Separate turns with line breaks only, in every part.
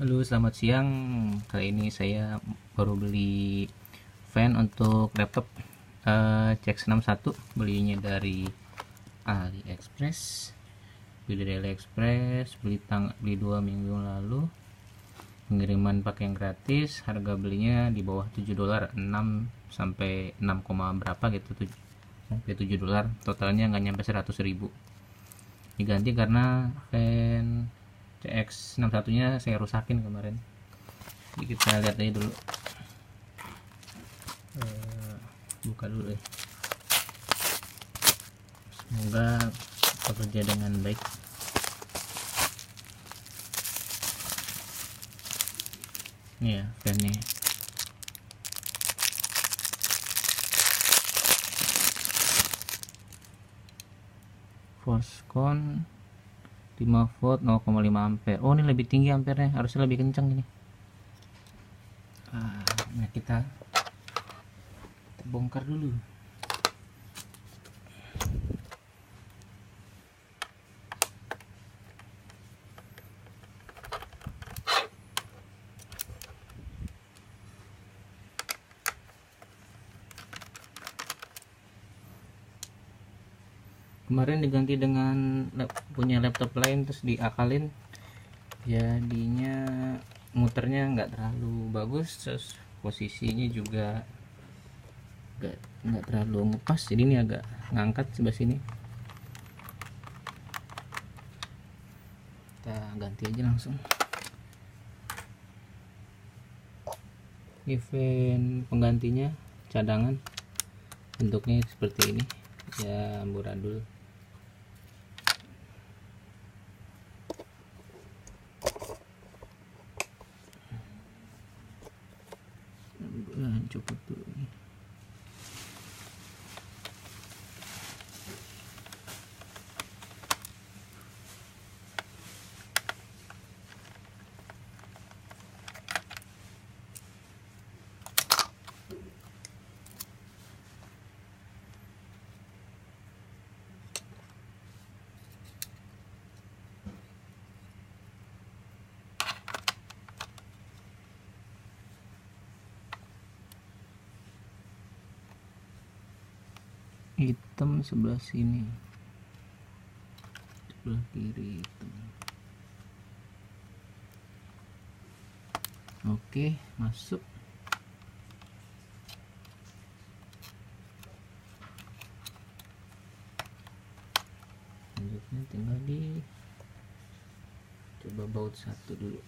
Halo, selamat siang. Kali ini saya baru beli fan untuk laptop CX61. Belinya dari AliExpress. Beli 2 minggu lalu. Pengiriman pakai yang gratis. Harga belinya di bawah $7, 6 sampai 6, berapa gitu, sampai $7. Totalnya nggak nyampe 100.000. Diganti karena fan CX61 nya saya rusakin kemarin. Jadi kita lihat aja dulu. Buka dulu deh. Semoga bekerja dengan baik. Ini ya fan-nya. Foxconn 5 volt 0,5 ampere. Oh, ini lebih tinggi ampernya, harusnya lebih kencang ini. Nah, kita bongkar dulu. Kemarin diganti dengan punya laptop lain, terus diakalin, jadinya muternya nggak terlalu bagus, terus posisinya juga nggak terlalu ngepas, jadi ini agak ngangkat sebelah sini. Kita ganti aja langsung. Ini fan penggantinya cadangan, bentuknya seperti ini ya, amburadul. Cukup dulu nih. Hitam sebelah sini, sebelah kiri hitam. Oke, masuk. Selanjutnya tinggal di coba baut satu dulu.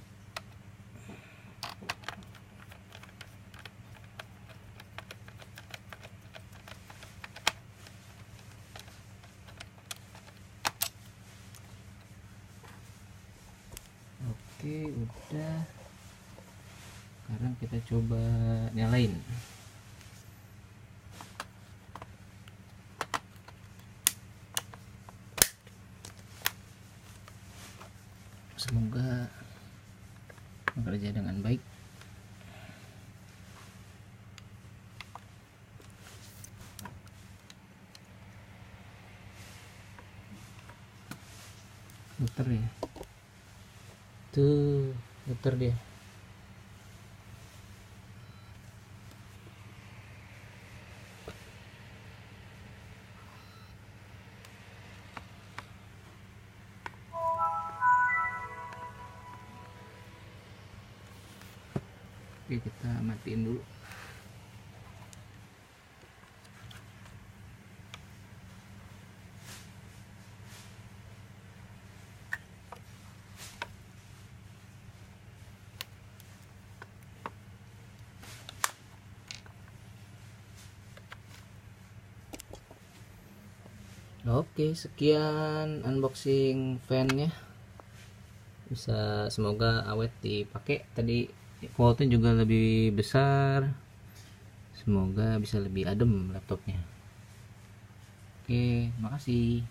Oke, udah. Sekarang kita coba nyalain. Semoga bekerja dengan baik. Muter ya. Tuh, muter dia. Oke, kita matiin dulu. Oke, sekian unboxing fan-nya. Semoga awet dipakai. Tadi voltnya juga lebih besar. Semoga bisa lebih adem laptopnya. Oke, makasih.